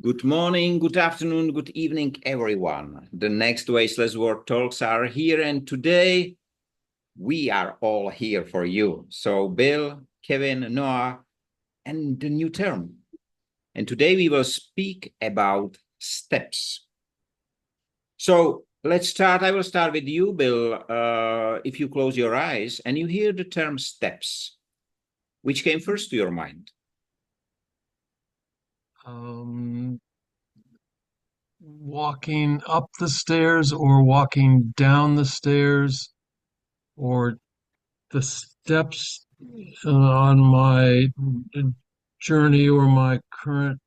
Good morning, good afternoon, good evening, everyone. The next Wasteless World Talks are here, and today we are all here for you. So Bill, Kevin, Noah, and the new term. And today we will speak about steps. So let's start. I will start with you, Bill. If you close your eyes and you hear the term steps, which came first to your mind? Walking up the stairs or walking down the stairs or the steps on my journey or my current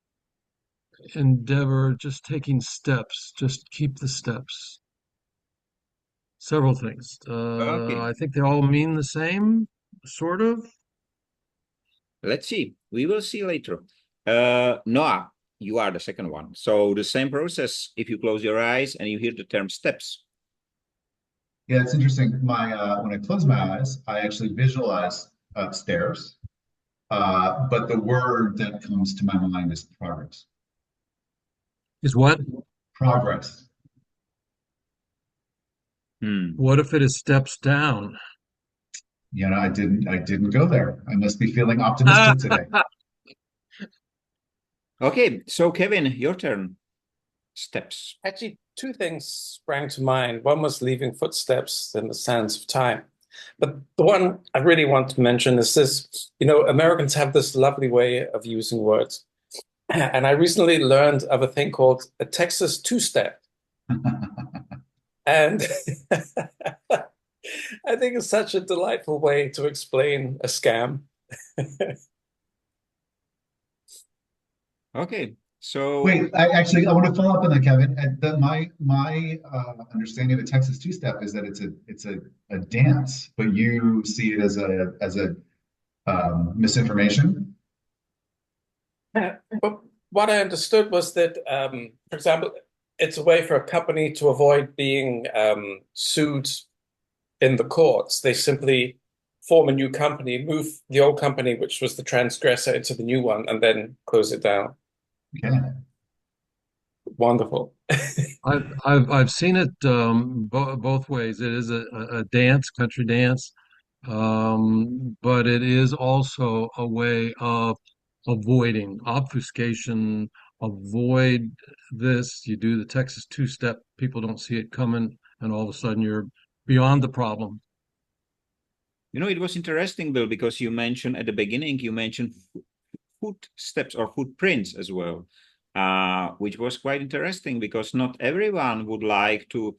endeavor, just taking steps, just keep the steps. Several things. Okay, I think they all mean the same, sort of. let's see. We will see later. Noah, you are the second one. So the same process if you close your eyes and you hear the term steps. Yeah, it's interesting. When I close my eyes, I actually visualize stairs, but the word that comes to my mind is progress. Is what? Progress. What if it is steps down? You know, I didn't go there. I must be feeling optimistic today. Okay, so Kevin, your turn. Steps. Actually, two things sprang to mind. One was leaving footsteps in the sands of time. But the one I really want to mention is this, Americans have this lovely way of using words. And I recently learned of a thing called a Texas two-step. And I think it's such a delightful way to explain a scam. Okay, so Wait, I want to follow up on that, Kevin. My understanding of a Texas two-step is that it's a dance, but you see it as a misinformation. But what I understood was that, for example, it's a way for a company to avoid being sued in the courts. They simply form a new company, move the old company, which was the transgressor, into the new one, and then close it down. Okay. Wonderful. I've seen it both ways. It is a dance, country dance, but it is also a way of avoiding obfuscation. Avoid this. You do the Texas two-step. People don't see it coming, and all of a sudden you're beyond the problem. it was interesting, Bill, because you mentioned at the beginning, you mentioned footsteps or footprints as well, which was quite interesting because not everyone would like to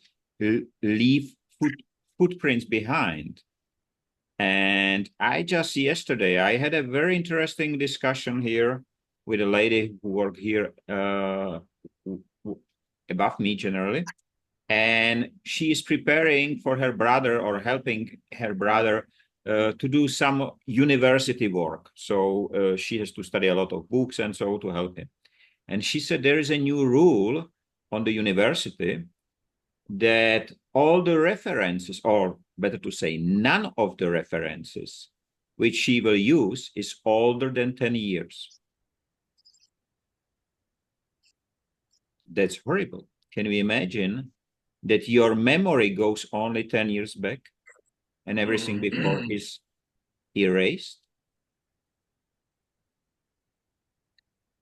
leave footprints behind. And I just yesterday, I had a very interesting discussion here with a lady who worked here above me generally. And she is preparing for her brother or helping her brother to do some university work. So she has to study a lot of books and so to help him. And she said there is a new rule on the university that all the references, or better to say, none of the references which she will use is older than 10 years. That's horrible. Can you imagine that your memory goes only 10 years back and everything before is erased?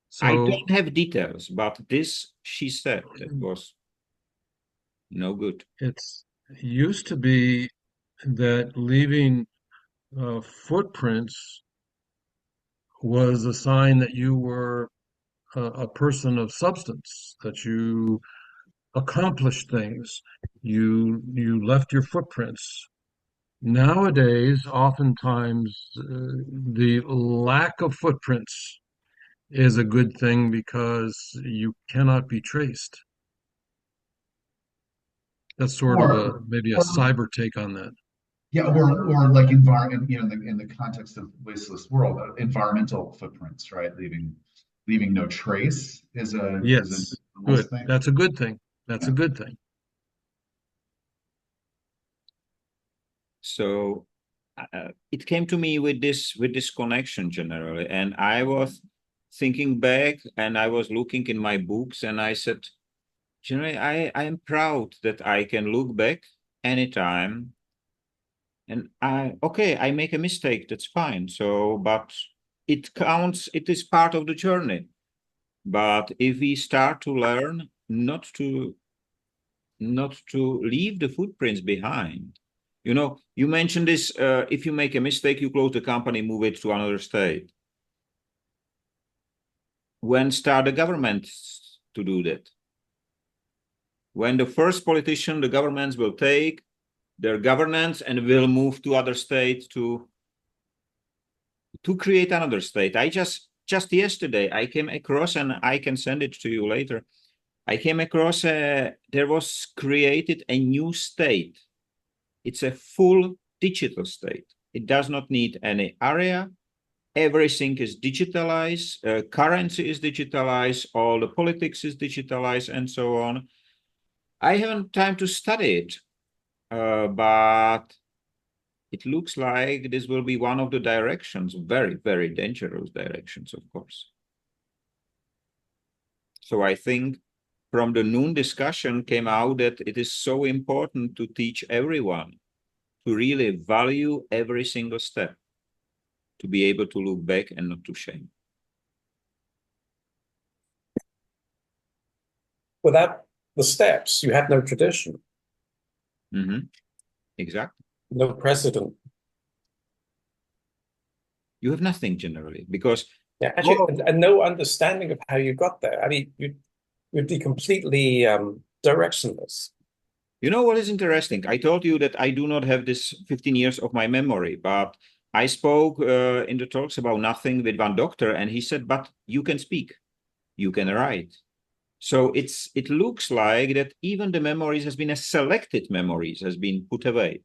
So I don't have details, but this, she said, that was no good. it used to be that leaving footprints was a sign that you were a person of substance, that you accomplished things. You left your footprints. Nowadays, oftentimes, the lack of footprints is a good thing because you cannot be traced. That's sort of Or, maybe a or cyber take on that. yeah, or like environment, in the context of wasteless world, environmental footprints, right? Leaving no trace is a Yes, nice good. thing. That's a good thing. That's Yeah. a good thing. So it came to me with this connection generally, and I was thinking back, and I was looking in my books, and I said, generally, I am proud that I can look back anytime, and I make a mistake, that's fine. So, but it counts, it is part of the journey. But if we start to learn not to leave the footprints behind, you mentioned this, if you make a mistake, you close the company, move it to another state. When start the government to do that? When the first politician, the governments will take their governance and will move to other states to create another state. I just yesterday, I came across, and I can send it to you later. I came across, there was created a new state. It's a full digital state. It does not need any area. Everything is digitalized. Currency is digitalized. All the politics is digitalized, and so on. I haven't time to study it, but it looks like this will be one of the directions, very, very dangerous directions, of course. So I think from the noon discussion came out that it is so important to teach everyone to really value every single step, to be able to look back and not to shame. Without the steps, you had no tradition. Mm-hmm. Exactly. No precedent. You have nothing generally, because actually, and no understanding of how you got there. I mean, you'd be completely directionless. You know what is interesting? I told you that I do not have this 15 years of my memory, but I spoke in the talks about nothing with one doctor, and he said, but you can speak, you can write. So it looks like that even the memories has been selected memories has been put away,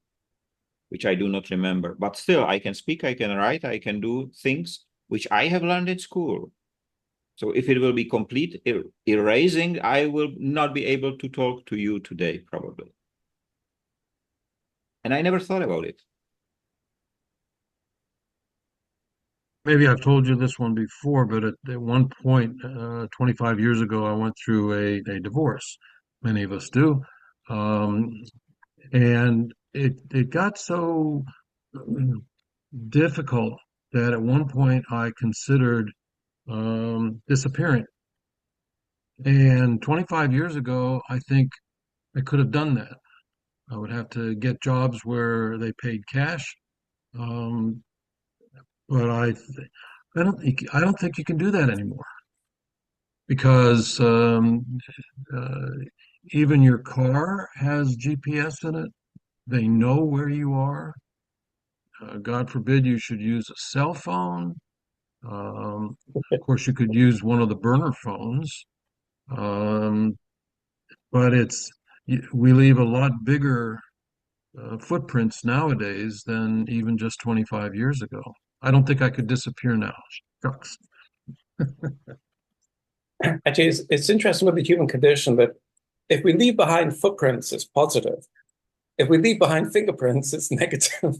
which I do not remember. But still, I can speak, I can write, I can do things which I have learned at school. So if it will be complete erasing, I will not be able to talk to you today, probably. And I never thought about it. Maybe I've told you this one before, but at one point, 25 years ago, I went through a divorce. Many of us do. And it got so difficult that at one point I considered disappearing. And 25 years ago, I think I could have done that. I would have to get jobs where they paid cash. But I don't think you can do that anymore because even your car has GPS in it. They know where you are. God forbid you should use a cell phone. Of course, you could use one of the burner phones, but we leave a lot bigger footprints nowadays than even just 25 years ago. I don't think I could disappear now. Shucks. Actually, it's interesting with the human condition that if we leave behind footprints, it's positive. If we leave behind fingerprints, it's negative.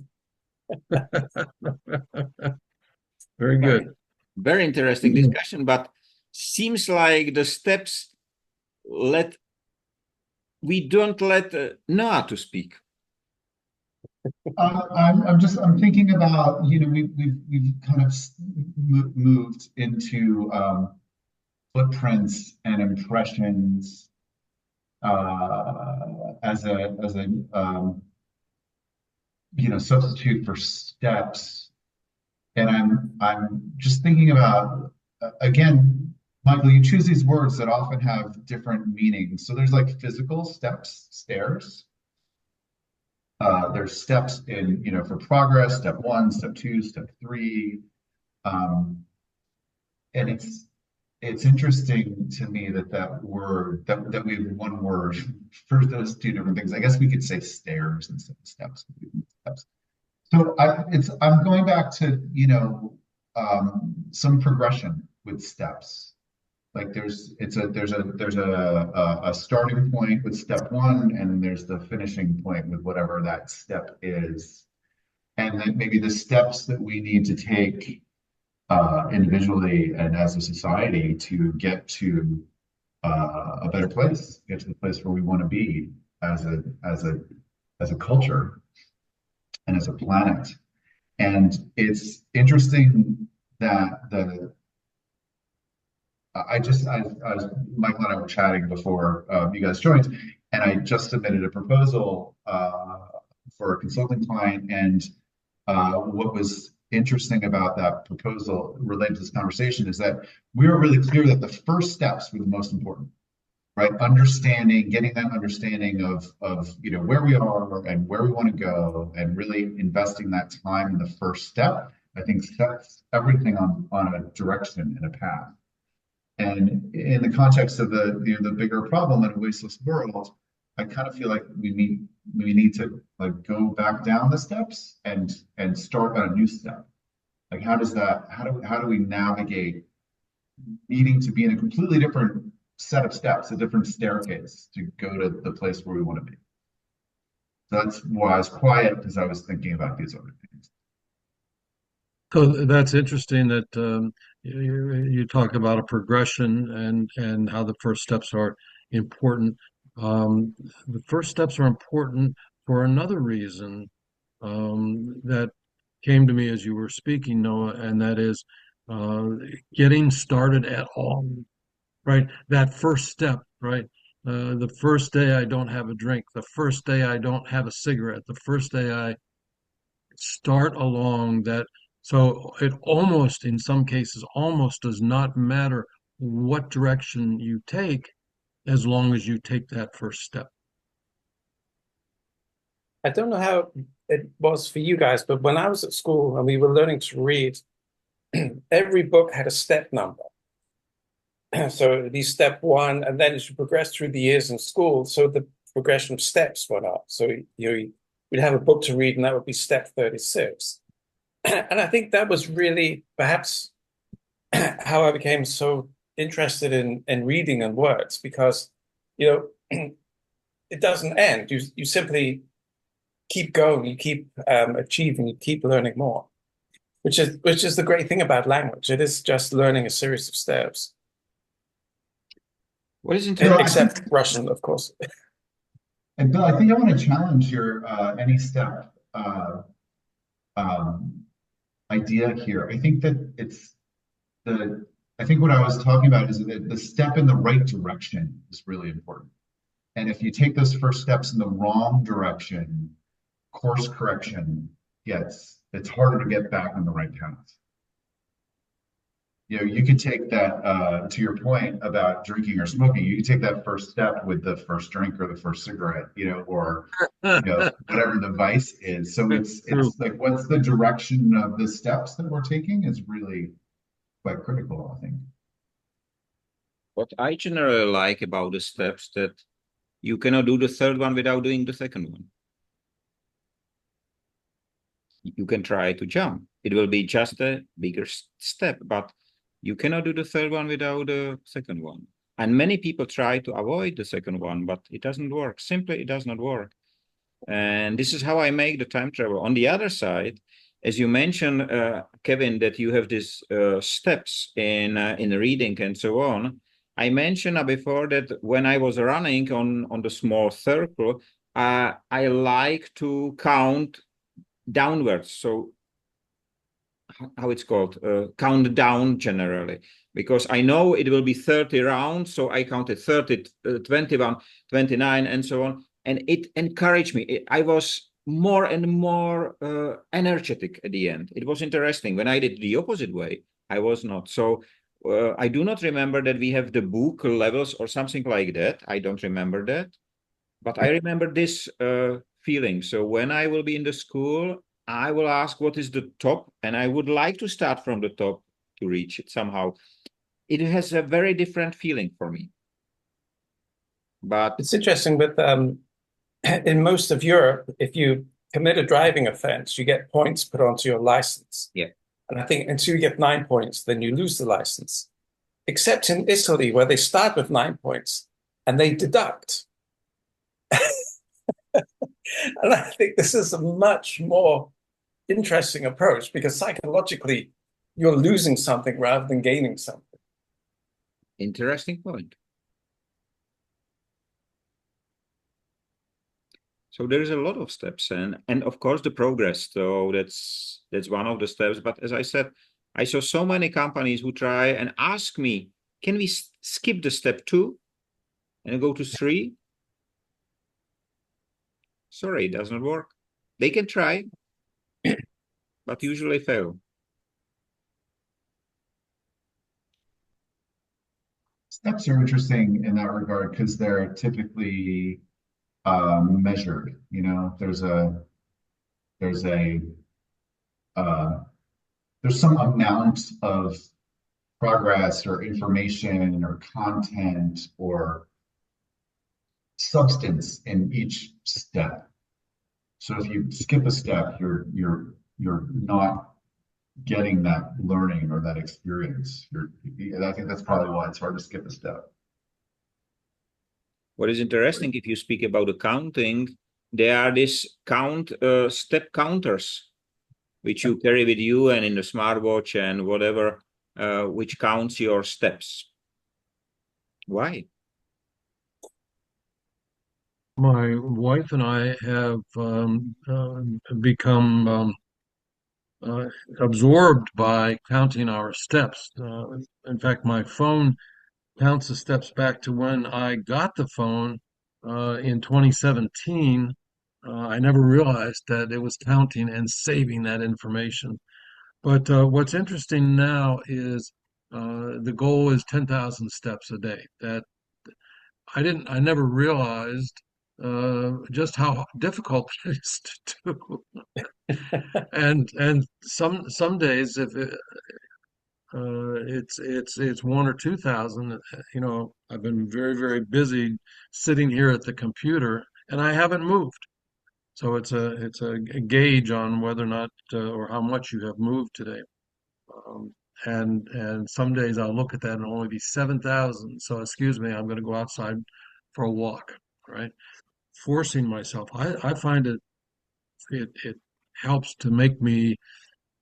Very good. Very interesting discussion, but seems like the steps we don't let Noah to speak. I'm thinking about, we've kind of moved into footprints and impressions as a substitute for steps, and I'm just thinking about again, Michael, you choose these words that often have different meanings. So there's like physical steps, stairs. There's steps in, for progress, step 1, step 2, step 3. And it's interesting to me that word, that we have one word for those two different things. I guess we could say stairs instead of steps. So I'm going back to, some progression with steps. Like there's a starting point with step 1, and then there's the finishing point with whatever that step is. And then maybe the steps that we need to take individually and as a society to get to a better place, get to the place where we want to be as a culture and as a planet. And it's interesting that Michael and I were chatting before you guys joined, and I just submitted a proposal for a consulting client. And what was interesting about that proposal related to this conversation is that we were really clear that the first steps were the most important, right? Getting that understanding of where we are and where we want to go, and really investing that time in the first step, I think sets everything on a direction and a path. And in the context of the bigger problem in a wasteless world, I kind of feel like we need to like go back down the steps and start on a new step. Like how do we navigate needing to be in a completely different set of steps, a different staircase to go to the place where we want to be. So that's why I was quiet, because I was thinking about these other things. So that's interesting that you talk about a progression and how the first steps are important. The first steps are important for another reason that came to me as you were speaking, Noah, and that is getting started at all, right? That first step, right? The first day I don't have a drink, the first day I don't have a cigarette, the first day I start along that. So it almost, in some cases, almost does not matter what direction you take as long as you take that first step. I don't know how it was for you guys, but when I was at school and we were learning to read, every book had a step number. So it would be step one, and then as you progress through the years in school, so the progression of steps went up. So we'd have a book to read, and that would be step 36. And I think that was really perhaps how I became so interested in reading and words, because it doesn't end. You simply keep going, you keep achieving, you keep learning more, which is the great thing about language. It is just learning a series of steps. What is interesting? Except Russian, of course. And Bill, I think I want to challenge your any step idea here. I think that I think what I was talking about is that the step in the right direction is really important. And if you take those first steps in the wrong direction, course correction it's harder to get back on the right path. You could take that to your point about drinking or smoking. You could take that first step with the first drink or the first cigarette, or whatever the vice is. So it's like, what's the direction of the steps that we're taking is really quite critical, I think. What I generally like about the steps that you cannot do the third one without doing the second one. You can try to jump. It will be just a bigger step, but you cannot do the third one without the second one. And many people try to avoid the second one, but it doesn't work. Simply, it does not work. And this is how I make the time travel. On the other side, as you mentioned, Kevin, that you have these steps in reading and so on. I mentioned before that when I was running on the small circle, I like to count downwards. So how it's called, count down generally, because I know it will be 30 rounds. So I counted 30, 21, 29, and so on. And it encouraged me. I was more and more energetic at the end. It was interesting. When I did the opposite way, I was not. So I do not remember that we have the book levels or something like that. I don't remember that. But I remember this feeling. So when I will be in the school, I will ask what is the top, and I would like to start from the top to reach it somehow. It has a very different feeling for me. But it's interesting, but in most of Europe, if you commit a driving offense, you get points put onto your license. Yeah. And I think until you get 9 points, then you lose the license. Except in Italy, where they start with 9 points and they deduct. And I think this is a much more interesting approach, because psychologically, you're losing something rather than gaining something. Interesting point. So there is a lot of steps, and of course the progress. So that's one of the steps. But as I said, I saw so many companies who try and ask me, can we skip the step 2 and go to 3? Sorry, it does not work. They can try, but usually fail. Steps are interesting in that regard because they're typically measured. You know, there's uh, some amount of progress or information or content or substance in each step. So if you skip a step, you're not getting that learning or that experience. I think that's probably why it's hard to skip a step. What is interesting, if you speak about accounting, there are these step counters, which you carry with you and in the smartwatch and whatever, which counts your steps. Why? My wife and I have become absorbed by counting our steps. In fact, my phone counts the steps back to when I got the phone in 2017. I never realized that it was counting and saving that information. But what's interesting now is the goal is 10,000 steps a day. That I never realized just how difficult it is to do. And some days if it's 1 or 2,000, you know, I've been very, very busy sitting here at the computer and I haven't moved. So it's a gauge on whether or not or how much you have moved today. Um, and some days I'll look at that and only be 7,000. So excuse me, I'm going to go outside for a walk, right? Forcing myself. I find it helps to make me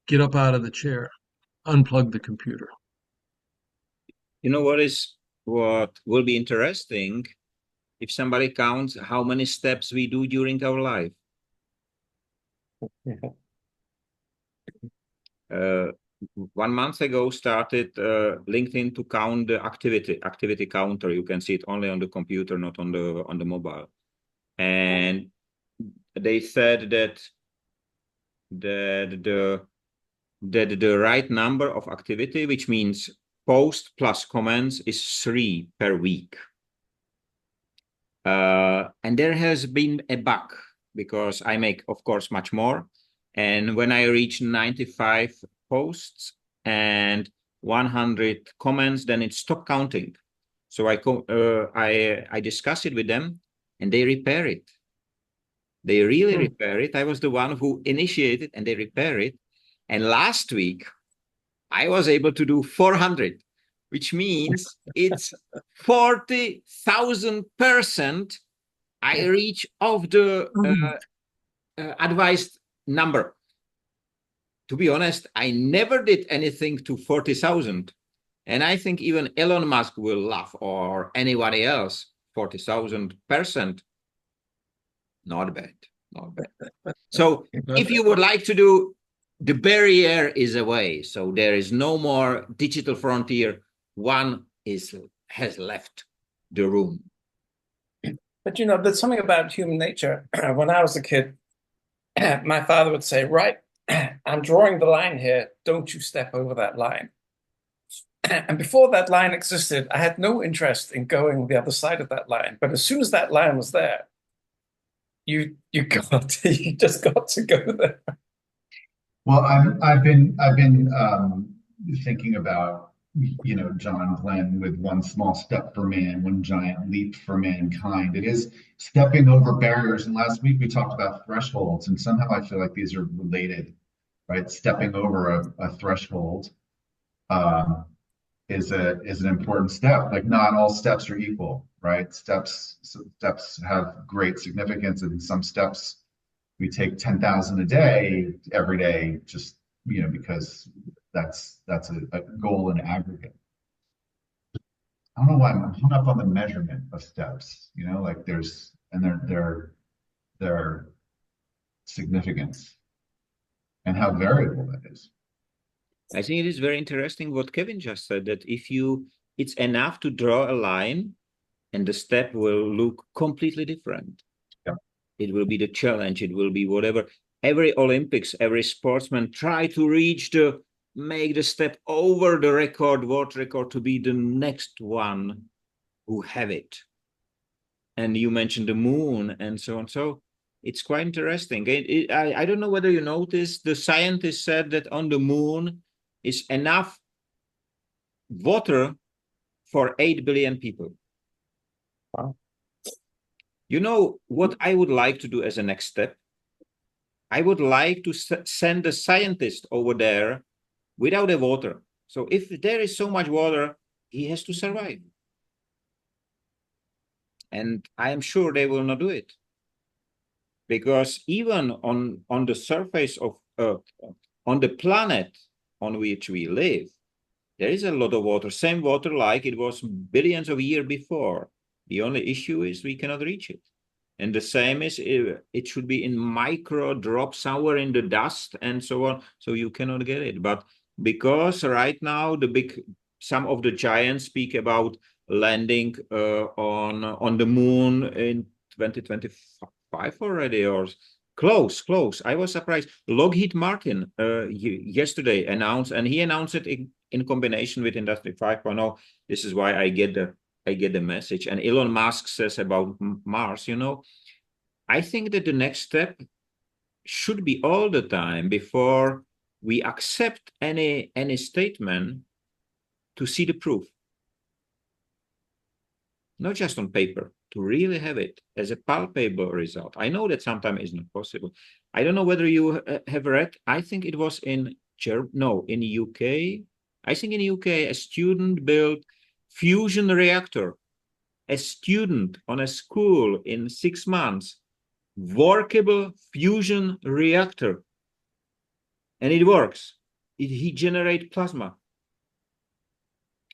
get up out of the chair, unplug the computer. You know what will be interesting if somebody counts how many steps we do during our life. Uh, 1 month ago started LinkedIn to count the activity counter. You can see it only on the computer, not on the mobile. And they said that the right number of activity, which means post plus comments, is 3 per week. And there has been a bug because I make, of course, much more. And when I reach 95 posts and 100 comments, then it stopped counting. So I discuss it with them and they repair it. They really repair it. I was the one who initiated and they repair it. And last week, I was able to do 400, which means it's 40,000% I reach of the advised number. To be honest, I never did anything to 40,000. And I think even Elon Musk will laugh, or anybody else. 40,000%. Not bad. Not bad. So if you would like to do, the barrier is away. So there is no more digital frontier. One has left the room. But you know, there's something about human nature. When I was a kid, my father would say, right, I'm drawing the line here. Don't you step over that line. And before that line existed, I had no interest in going the other side of that line. But as soon as that line was there, you just got to go there. Well, I've been thinking about, you know, John Glenn with one small step for man, one giant leap for mankind. It is stepping over barriers. And last week we talked about thresholds, and somehow I feel like these are related, right? Stepping over a threshold is an important step. Like not all steps are equal, right? Steps have great significance, and some steps we take 10,000 a day every day, just, you know, because that's a goal in aggregate. I don't know why I'm hung up on the measurement of steps, like their significance and how variable that is. I think it is very interesting what Kevin just said, that it's enough to draw a line and the step will look completely different. Yeah. It will be the challenge. It will be whatever. Every Olympics, every sportsman try to make the step over the world record to be the next one who have it. And you mentioned the moon and so on. So it's quite interesting. I don't know whether you noticed, the scientists said that on the moon is enough water for 8 billion people. Wow. You know what I would like to do as a next step? I would like to send a scientist over there without the water. So if there is so much water, he has to survive. And I am sure they will not do it. Because even on the surface of Earth, on the planet on which we live, there is a lot of water, same water like it was billions of years before. The only issue is we cannot reach it. And the same is it should be in micro drops somewhere in the dust and so on, so you cannot get it. But because right now some of the giants speak about landing on the moon in 2025 already, or close. I was surprised. Lockheed Martin yesterday announced, and he announced it in combination with Industry 5.0. This is why I get the message. And Elon Musk says about Mars, I think that the next step should be all the time before we accept any statement to see the proof. Not just on paper, to really have it as a palpable result. I know that sometimes it's not possible. I don't know whether you have read, I think it was in UK. I think in UK, a student built fusion reactor. A student on a school in 6 months, workable fusion reactor. And it works. He generates plasma.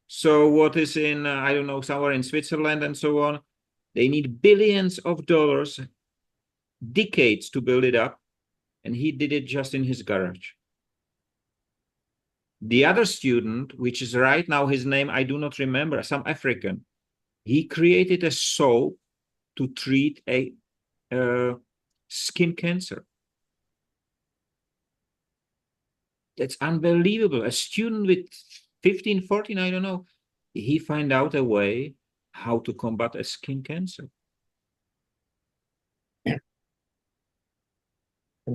So what is in, I don't know, somewhere in Switzerland and so on, they need billions of dollars, decades to build it up. And he did it just in his garage. The other student, which is right now, his name, I do not remember, some African, he created a soap to treat a skin cancer. That's unbelievable. A student with 15, 14, I don't know, he find out a way how to combat a skin cancer. And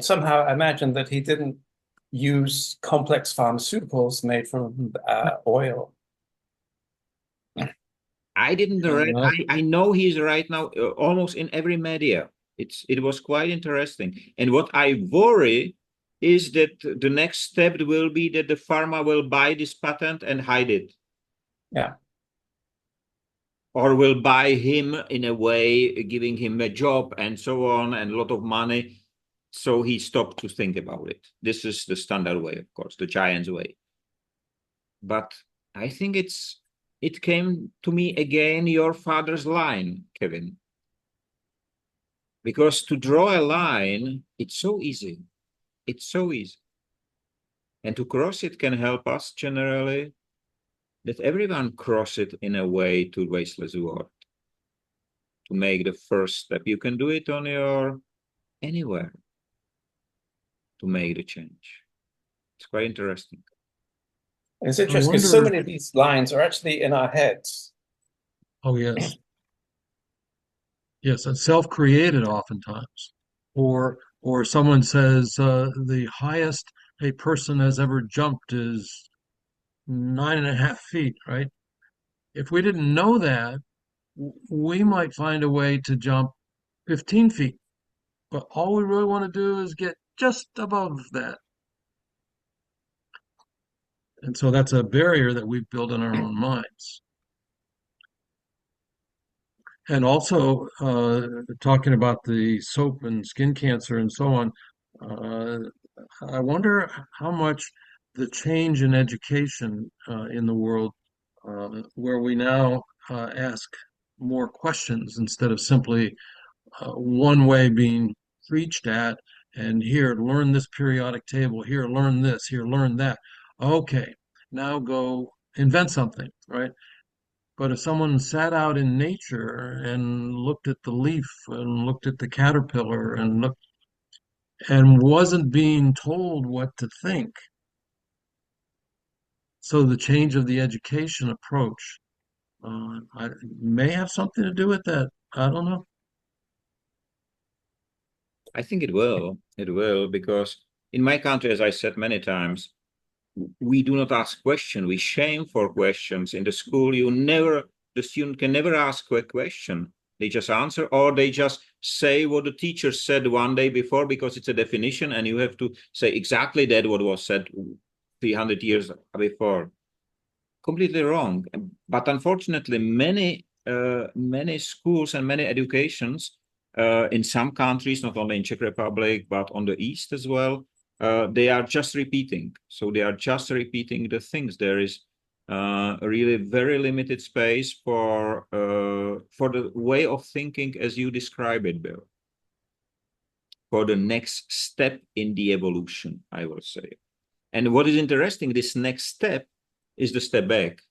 somehow I imagine that he didn't use complex pharmaceuticals made from oil. I didn't read. I know he's right now almost in every media. It was quite interesting. And what I worry is that the next step will be that the pharma will buy this patent and hide it. Yeah. Or will buy him in a way, giving him a job and so on, and a lot of money. So he stopped to think about it. This is the standard way, of course, the giant's way. But I think it came to me again, your father's line, Kevin. Because to draw a line, it's so easy. It's so easy. And to cross it can help us generally, that everyone cross it in a way to wasteless world. To make the first step. You can do it on your anywhere to make the change. It's quite interesting. It's interesting because so many of these lines are actually in our heads. Oh, yes. Yes, it's self-created oftentimes. Or someone says the highest a person has ever jumped is 9.5 feet, right? If we didn't know that, we might find a way to jump 15 feet. But all we really want to do is get just above that. And so that's a barrier that we've built in our own minds. And also, talking about the soap and skin cancer and so on, I wonder how much the change in education in the world, where we now ask more questions instead of simply one way being preached at, and here, learn this periodic table, here, learn this, here, learn that. Okay, now go invent something, right? But if someone sat out in nature and looked at the leaf and looked at the caterpillar and looked and wasn't being told what to think, so the change of the education approach may have something to do with that. I don't know. I think it will. It will, because in my country, as I said many times, we do not ask questions. We shame for questions. In the school, the student can never ask a question. They just answer, or they just say what the teacher said one day before, because it's a definition, and you have to say exactly that what was said 300 years before. Completely wrong. But unfortunately, many schools and many educations in some countries, not only in Czech Republic, but on the East as well, they are just repeating. So they are just repeating the things. There is really very limited space for the way of thinking as you describe it, Bill. For the next step in the evolution, I will say. And what is interesting, this next step is the step back.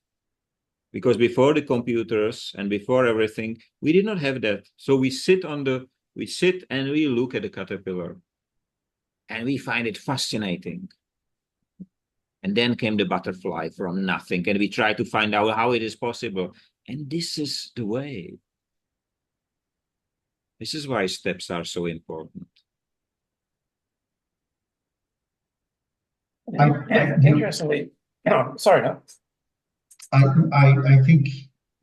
Because before the computers and before everything, we did not have that. So we sit and we look at the caterpillar and we find it fascinating. And then came the butterfly from nothing, and we try to find out how it is possible. And this is the way. This is why steps are so important. Interestingly, sorry, no. I think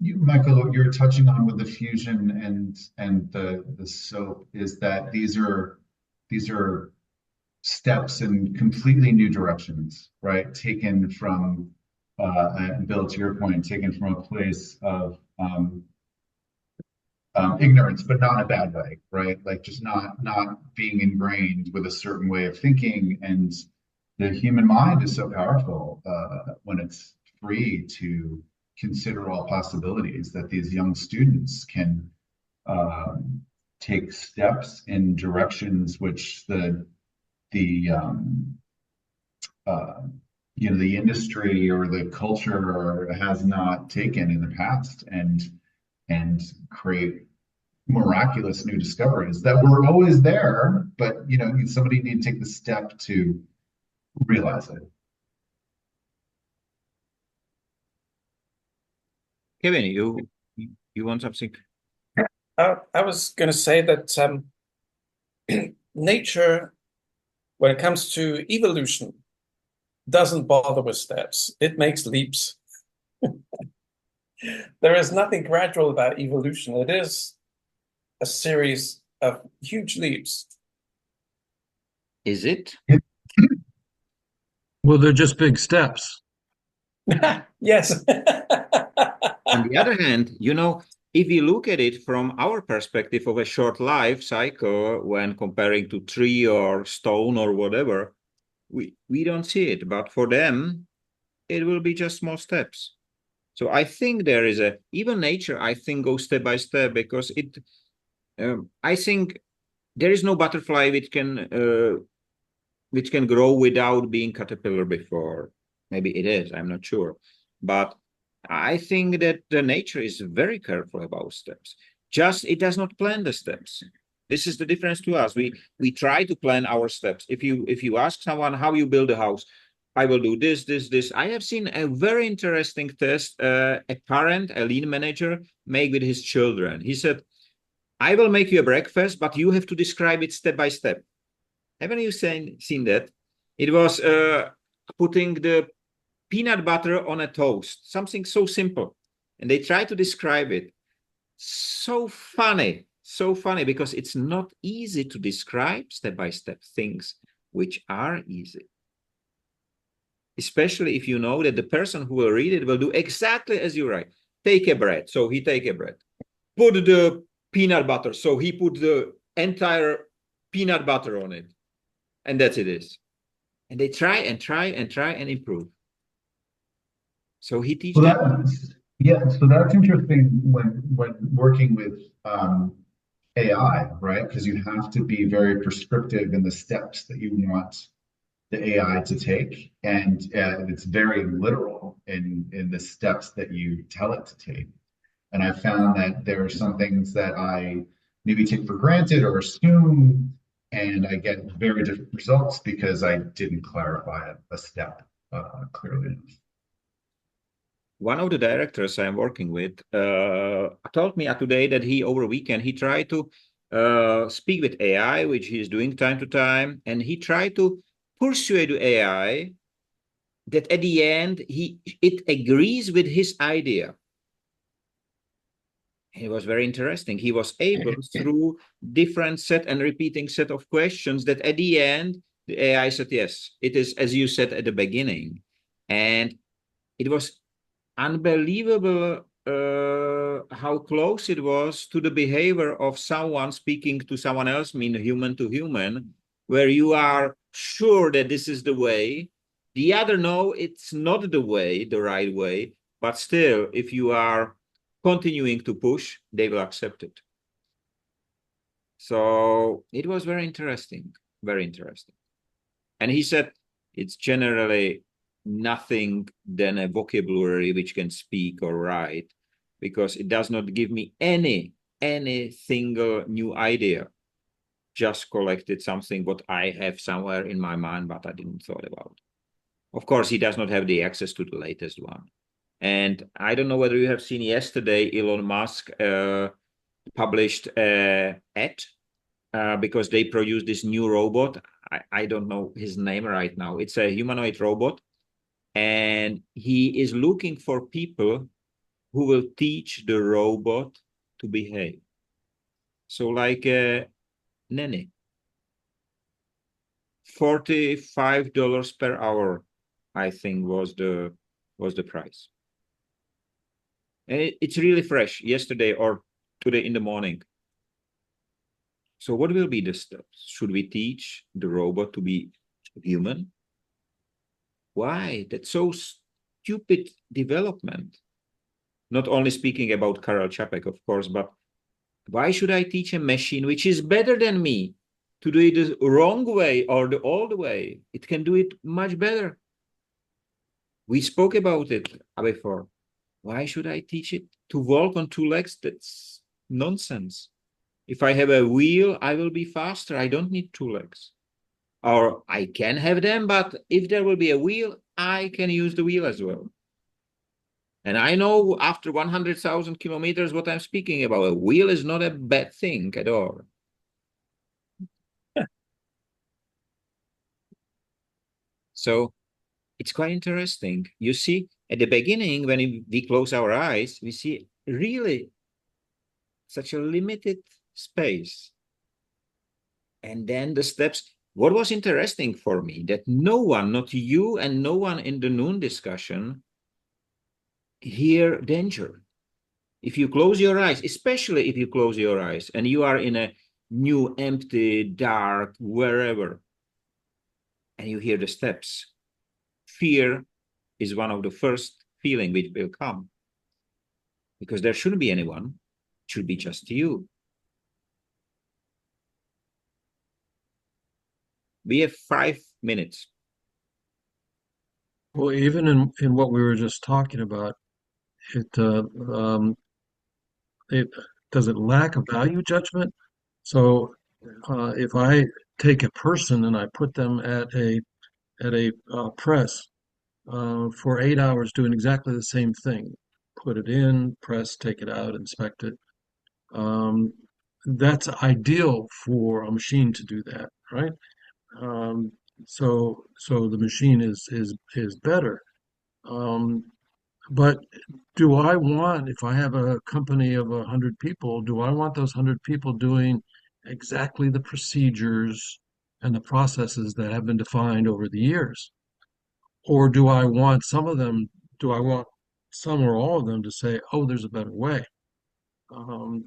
Michael, what you're touching on with the fusion and the soap is that these are steps in completely new directions, right? Taken from and Bill, to your point, taken from a place of ignorance, but not in a bad way, right? Like just not being ingrained with a certain way of thinking. And the human mind is so powerful when it's free to consider all possibilities, that these young students can take steps in directions which the industry or the culture has not taken in the past, and create miraculous new discoveries that were always there, but somebody need to take the step to realize it. Kevin, you want something? I was going to say that nature, when it comes to evolution, doesn't bother with steps. It makes leaps. There is nothing gradual about evolution. It is a series of huge leaps. Is it? Well, they're just big steps. Yes. On the other hand, if you look at it from our perspective of a short life cycle, when comparing to tree or stone or whatever, we don't see it. But for them, it will be just small steps. So I think there is even nature, I think, goes step by step, because I think there is no butterfly which can grow without being caterpillar before. Maybe it is, I'm not sure. But I think that the nature is very careful about steps. Just it does not plan the steps. This is the difference to us. We try to plan our steps. If you ask someone how you build a house, I will do this, this, this. I have seen a very interesting test a parent, a lean manager, make with his children. He said, I will make you a breakfast, but you have to describe it step by step. Haven't you seen that? It was putting the peanut butter on a toast, something so simple. And they try to describe it. So funny, because it's not easy to describe step-by-step things which are easy. Especially if you know that the person who will read it will do exactly as you write. Take a bread, so he take a bread. Put the peanut butter, so he put the entire peanut butter on it. And that's it is. And they try and try and try and improve. So he teach Well, them. yeah, so that's interesting when working with AI, right? Because you have to be very prescriptive in the steps that you want the AI to take, and it's very literal in the steps that you tell it to take. And I found that there are some things that I maybe take for granted or assume, and I get very different results because I didn't clarify a step clearly enough. One of the directors I'm working with told me today that he, over a weekend, he tried to speak with AI, which he's doing time to time, and he tried to persuade the AI that at the end it agrees with his idea. It was very interesting. He was able, through different set and repeating set of questions, that at the end the AI said, yes, it is as you said at the beginning. And it was unbelievable how close it was to the behavior of someone speaking to someone else, mean human to human, where you are sure that this is the way. The other, no, it's not the way, the right way, but still, if you are continuing to push, they will accept it. So it was very interesting, very interesting. And he said it's generally nothing than a vocabulary which can speak or write, because it does not give me any single new idea. Just collected something what I have somewhere in my mind, but I didn't thought about. Of course, he does not have the access to the latest one. And I don't know whether you have seen yesterday, Elon Musk published an ad because they produced this new robot. I don't know his name right now. It's a humanoid robot. And he is looking for people who will teach the robot to behave. So like a nanny. $45 per hour, I think was the price. And it's really fresh, yesterday or today in the morning. So what will be the steps? Should we teach the robot to be human? Why? That's so stupid development. Not only speaking about Karel Čapek, of course, but why should I teach a machine which is better than me to do it the wrong way or the old way? It can do it much better. We spoke about it before. Why should I teach it to walk on two legs? That's nonsense. If I have a wheel, I will be faster. I don't need two legs. Or I can have them, but if there will be a wheel, I can use the wheel as well. And I know after 100,000 kilometers what I'm speaking about. A wheel is not a bad thing at all. So it's quite interesting. You see, at the beginning, when we close our eyes, we see really such a limited space. And then the steps. What was interesting for me, that no one, not you and no one in the noon discussion, hear danger. If you close your eyes, especially if you close your eyes and you are in a new, empty, dark, wherever, and you hear the steps, fear is one of the first feeling which will come. Because there shouldn't be anyone, it should be just you. We have 5 minutes. Well, even in what we were just talking about, it it does it lack a value judgment? So if I take a person and I put them at a press for 8 hours doing exactly the same thing, put it in, press, take it out, inspect it. Um, that's ideal for a machine to do that, right? Um, so the machine is better. Um, but do I want, if I have a company of 100 people, do I want those 100 people doing exactly the procedures and the processes that have been defined over the years? Or do I want some of them, do I want some or all of them to say, oh, there's a better way? Um,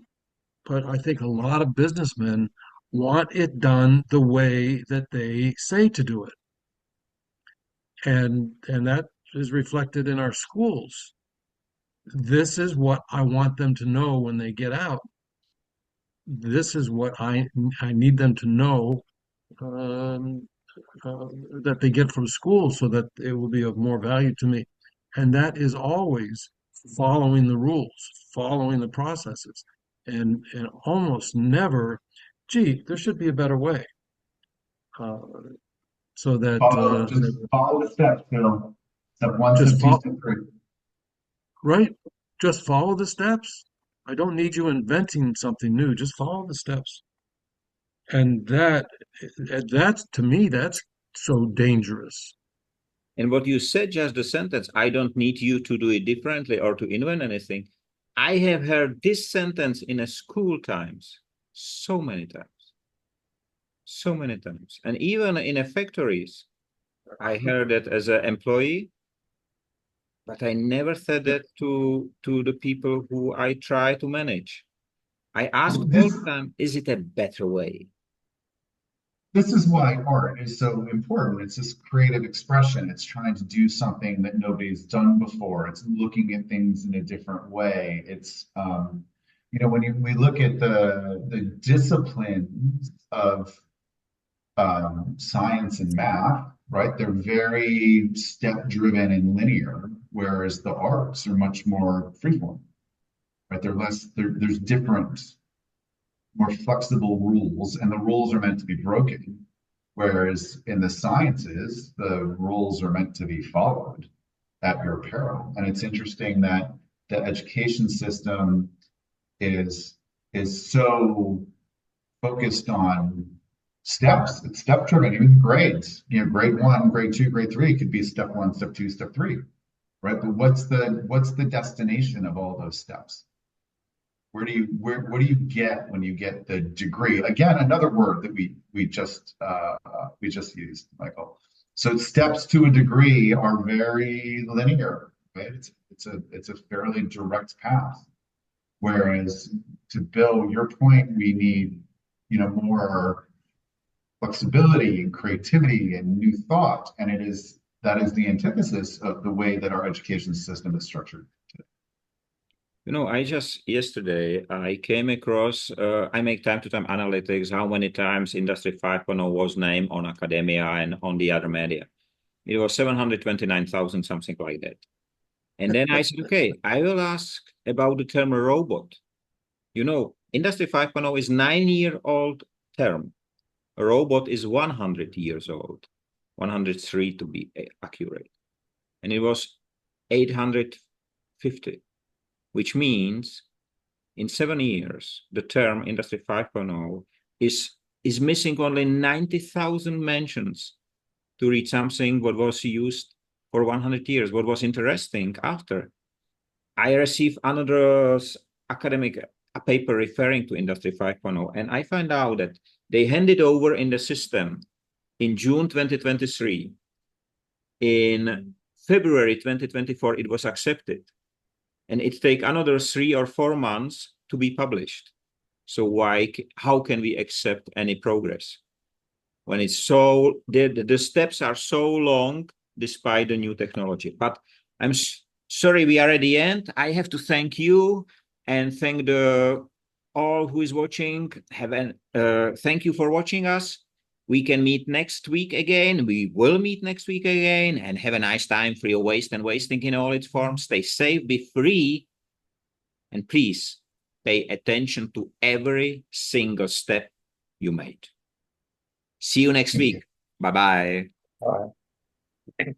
but I think a lot of businessmen want it done the way that they say to do it. and that is reflected in our schools. This is what I want them to know when they get out. This is what I need them to know, um, that they get from school, so that it will be of more value to me. And that is always following the rules, following the processes, and almost never, gee, there should be a better way. Uh, so that Just follow the steps, Bill. Step one, just step two, follow, step three. right? Just follow the steps. I don't need you inventing something new. Just follow the steps. And that's, to me, that's so dangerous. And what you said, just the sentence, I don't need you to do it differently or to invent anything. I have heard this sentence in a school times so many times. So many times. And even in a factories, I heard it as an employee, but I never said that to the people who I try to manage. I ask all the time, is it a better way? This is why art is so important. It's this creative expression. It's trying to do something that nobody's done before. It's looking at things in a different way. It's when we look at the disciplines of science and math, right? They're very step-driven and linear, whereas the arts are much more freeform, right? There's different, more flexible rules, and the rules are meant to be broken. Whereas in the sciences, the rules are meant to be followed at your peril. And it's interesting that the education system is so focused on steps. It's step driven, even grades. Grade 1, grade 2, grade 3 could be step 1, step 2, step 3, right? But what's the destination of all those steps? Where do you get when you get the degree? Again, another word that we just used, Michael. So steps to a degree are very linear, right? It's a fairly direct path. Whereas to Bill, your point, we need more flexibility and creativity and new thought, and that is the antithesis of the way that our education system is structured today. I just yesterday I came across, I make time to time analytics, how many times Industry 5.0 was named on academia and on the other media. It was 729,000, something like that. And then I said, okay, I will ask about the term robot. Industry 5.0 is 9-year-old term. A robot is 100 years old, 103 to be accurate. And it was 850. Which means in 7 years, the term Industry 5.0 is missing only 90,000 mentions to reach something what was used for 100 years. What was interesting after, I received another academic paper referring to Industry 5.0, and I find out that they handed over in the system in June 2023. In February 2024, it was accepted. And it takes another 3 or 4 months to be published. So how can we accept any progress when it's so the steps are so long despite the new technology? But I'm sorry, we are at the end. I have to thank you and thank all who is watching. Thank you for watching us. We can meet next week again. We will meet next week again, and have a nice time. Free of waste and wasting in all its forms. Stay safe, be free, and please pay attention to every single step you made. See you next week. Bye-bye. Bye.